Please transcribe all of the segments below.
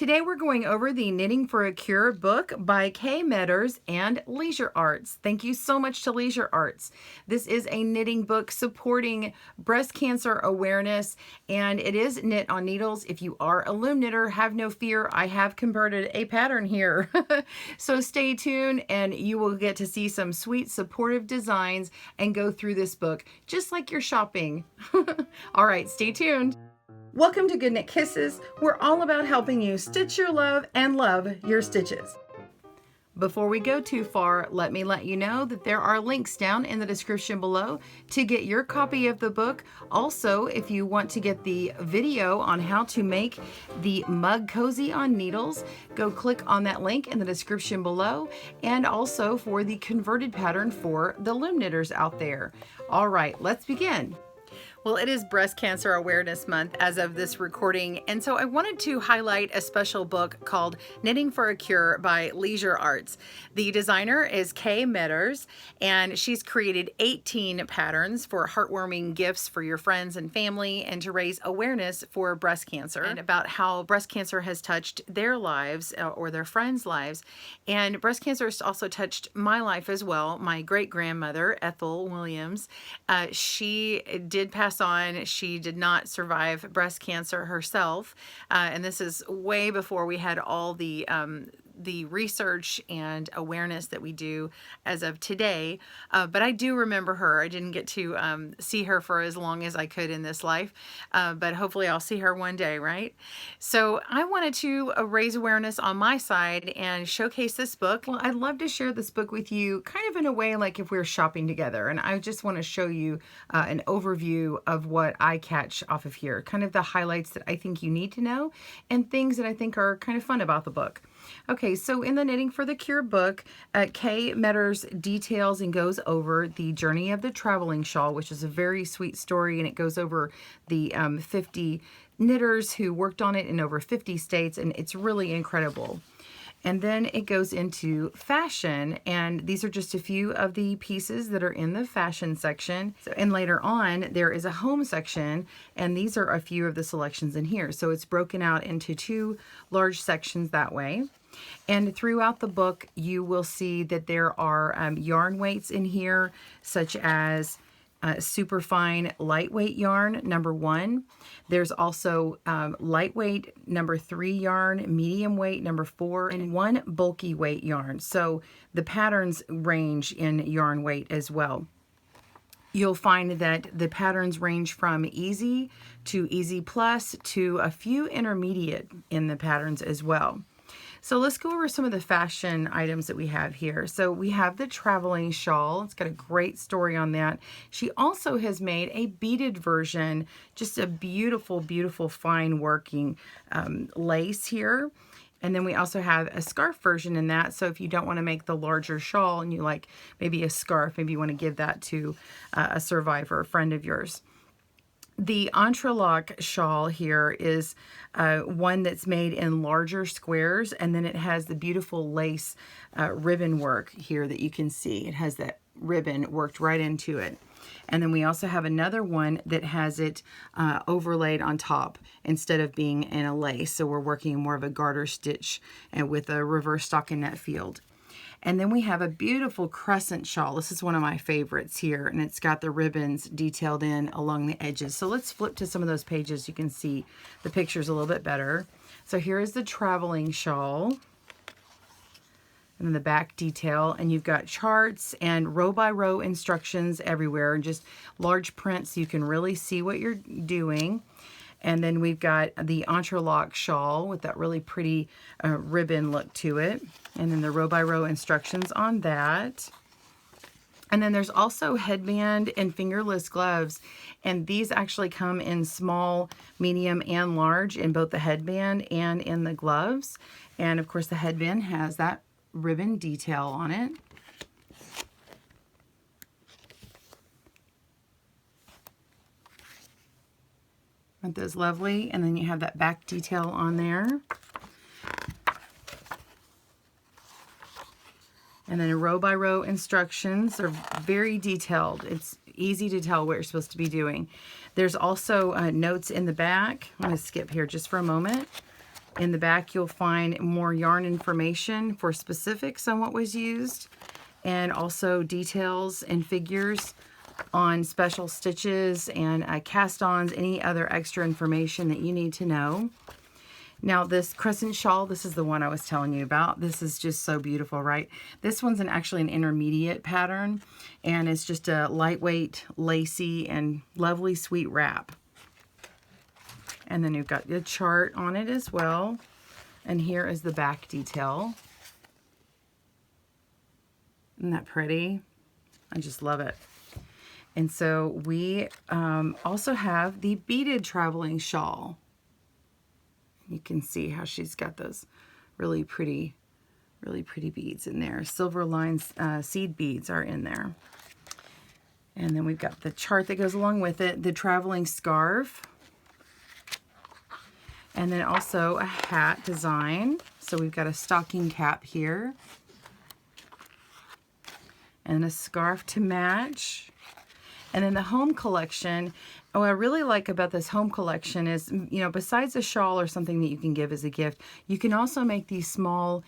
Today we're going over the Knitting for a Cure book by Meadors and Leisure Arts. Thank you so much to Leisure Arts. This is a knitting book supporting breast cancer awareness, and it is knit on needles. If you are a loom knitter, have no fear. I have converted a pattern here. So stay tuned and you will get to see some sweet supportive designs and go through this book just like you're shopping. All right, stay tuned. Welcome to GoodKnit Kisses. We're all about helping you stitch your love and love your stitches. Before we go too far, let me let you know that there are links down in the description below to get your copy of the book. Also, if you want to get the video on how to make the mug cozy on needles, go click on that link in the description below, and also for the converted pattern for the loom knitters out there. All right, let's begin. Well, it is Breast Cancer Awareness Month as of this recording, and so I wanted to highlight a special book called Knitting for a Cure by Leisure Arts. The designer is Meadors, and she's created 18 patterns for heartwarming gifts for your friends and family and to raise awareness for breast cancer and about how breast cancer has touched their lives or their friends' lives. And breast cancer has also touched my life as well. My great-grandmother, Ethel Williams, she did pass on. She did not survive breast cancer herself, and this is way before we had all the research and awareness that we do as of today, but I do remember her. I didn't get to see her for as long as I could in this life, but hopefully I'll see her one day, right? So I wanted to raise awareness on my side and showcase this book. Well, I'd love to share this book with you kind of in a way like if we were shopping together, and I just want to show you an overview of what I catch off of here, kind of the highlights that I think you need to know and things that I think are kind of fun about the book. Okay, so in the Knitting for the Cure book, Meadors details and goes over the journey of the traveling shawl, which is a very sweet story, and it goes over the 50 knitters who worked on it in over 50 states, and it's really incredible. And then it goes into fashion, and these are just a few of the pieces that are in the fashion section. So, and later on, there is a home section, and these are a few of the selections in here. So it's broken out into two large sections that way. And throughout the book, you will see that there are yarn weights in here, such as super fine lightweight yarn, number 1. There's also lightweight number 3 yarn, medium weight number 4, and 1 bulky weight yarn. So the patterns range in yarn weight as well. You'll find that the patterns range from easy to easy plus to a few intermediate in the patterns as well. So let's go over some of the fashion items that we have here. So we have the traveling shawl. It's got a great story on that. She also has made a beaded version, just a beautiful, beautiful fine working lace here. And then we also have a scarf version in that. So if you don't want to make the larger shawl and you like maybe a scarf, maybe you want to give that to a survivor, a friend of yours. The Entre Loc Shawl here is one that's made in larger squares, and then it has the beautiful lace ribbon work here that you can see. It has that ribbon worked right into it. And then we also have another one that has it overlaid on top instead of being in a lace. So we're working more of a garter stitch and with a reverse stockinette field. And then we have a beautiful crescent shawl. This is one of my favorites here, and it's got the ribbons detailed in along the edges. So let's flip to some of those pages. You can see the pictures a little bit better. So here is the traveling shawl, and then the back detail, and you've got charts and row by row instructions everywhere, and just large print so you can really see what you're doing. And then we've got the Entre Loc Shawl with that really pretty ribbon look to it. And then the row by row instructions on that. And then there's also headband and fingerless gloves. And these actually come in small, medium, and large in both the headband and in the gloves. And of course the headband has that ribbon detail on it. Aren't those lovely? And then you have that back detail on there. And then row by row instructions are very detailed. It's easy to tell what you're supposed to be doing. There's also notes in the back. I'm going to skip here just for a moment. In the back, you'll find more yarn information for specifics on what was used, and also details and figures on special stitches and cast-ons, any other extra information that you need to know. Now this Crescent Shawl, this is the one I was telling you about. This is just so beautiful, right? This one's actually an intermediate pattern, and it's just a lightweight, lacy, and lovely sweet wrap. And then you've got the chart on it as well. And here is the back detail. Isn't that pretty? I just love it. And so we also have the beaded traveling shawl. You can see how she's got those really pretty beads in there. Silver lines, seed beads are in there. And then we've got the chart that goes along with it, the traveling scarf, and then also a hat design. So we've got a stocking cap here, and a scarf to match. And then the home collection, what I really like about this home collection is, you know, besides a shawl or something that you can give as a gift, you can also make these small,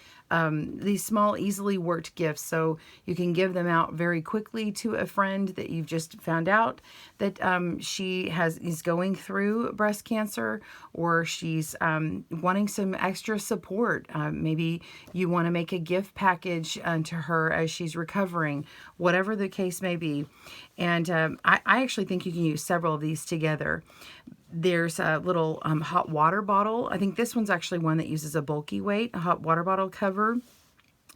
easily worked gifts. So you can give them out very quickly to a friend that you've just found out that she is going through breast cancer, or she's wanting some extra support. Maybe you want to make a gift package to her as she's recovering, whatever the case may be. And I actually think you can use several of these together. There's a little hot water bottle. I think this one's actually one that uses a bulky weight, a hot water bottle cover.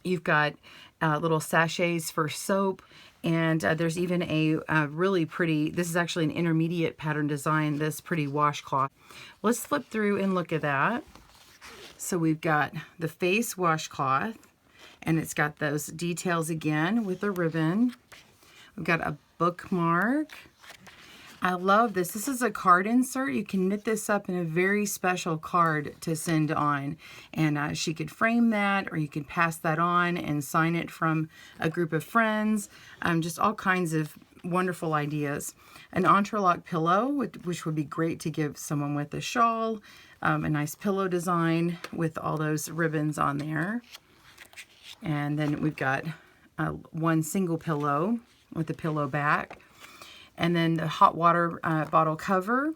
You've got little sachets for soap, and there's even a really pretty, this is actually an intermediate pattern design, this pretty washcloth. Let's flip through and look at that. So we've got the face washcloth, and it's got those details again with a ribbon. We've got a bookmark. I love this. This is a card insert. You can knit this up in a very special card to send on. And she could frame that, or you could pass that on and sign it from a group of friends. Just all kinds of wonderful ideas. An Entre Loc pillow, which would be great to give someone with a shawl. A nice pillow design with all those ribbons on there. And then we've got one single pillow with the pillow back. And then the hot water bottle cover,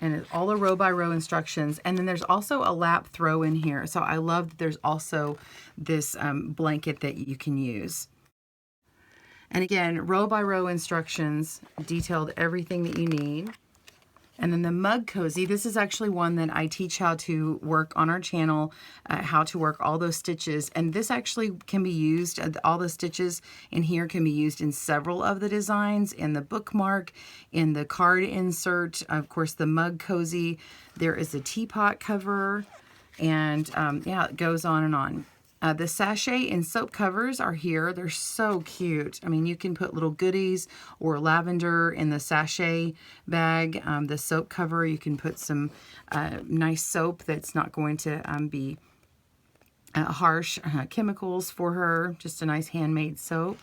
and all the row by row instructions. And then there's also a lap throw in here. So I love that there's also this blanket that you can use. And again, row by row instructions, detailed everything that you need. And then the mug cozy, this is actually one that I teach how to work on our channel, how to work all those stitches. And this actually can be used, all the stitches in here can be used in several of the designs, in the bookmark, in the card insert, of course the mug cozy. There is a teapot cover, and yeah, it goes on and on. The sachet and soap covers are here. They're so cute. I mean, you can put little goodies or lavender in the sachet bag. The soap cover, you can put some nice soap that's not going to be harsh chemicals for her. Just a nice handmade soap.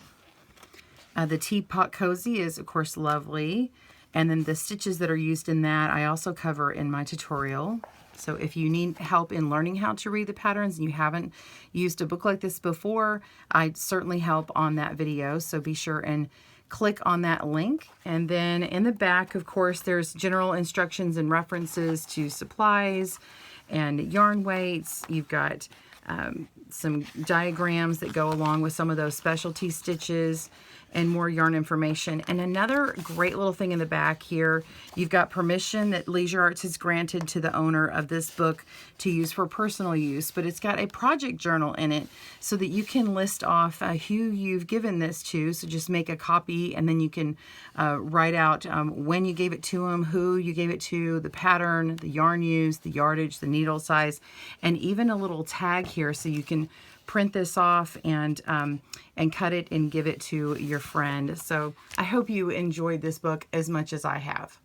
The teapot cozy is, of course, lovely. And then the stitches that are used in that, I also cover in my tutorial. So if you need help in learning how to read the patterns and you haven't used a book like this before, I'd certainly help on that video. So be sure and click on that link. And then in the back, of course, there's general instructions and references to supplies and yarn weights. You've got some diagrams that go along with some of those specialty stitches, and more yarn information. And another great little thing in the back here, you've got permission that Leisure Arts has granted to the owner of this book to use for personal use, but it's got a project journal in it so that you can list off who you've given this to. So just make a copy, and then you can write out when you gave it to them, who you gave it to, the pattern, the yarn used, the yardage, the needle size, and even a little tag here so you can print this off and cut it and give it to your friend. So I hope you enjoyed this book as much as I have.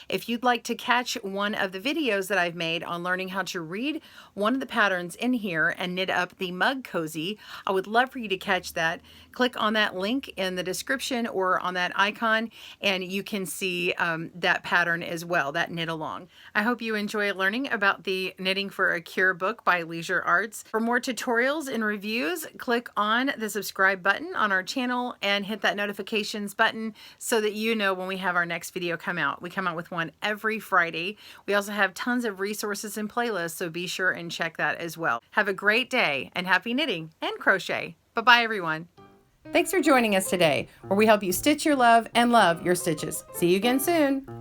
If you'd like to catch one of the videos that I've made on learning how to read one of the patterns in here and knit up the mug cozy, I would love for you to catch that. Click on that link in the description or on that icon and you can see that pattern as well, that knit along. I hope you enjoy learning about the Knitting for a Cure book by Leisure Arts. For more tutorials and reviews, click on the subscribe button on our channel and hit that notifications button so that you know when we have our next video come out. We come out with one every Friday. We also have tons of resources and playlists, so be sure and check that as well. Have a great day and happy knitting and crochet. Bye-bye, everyone. Thanks for joining us today, where we help you stitch your love and love your stitches. See you again soon.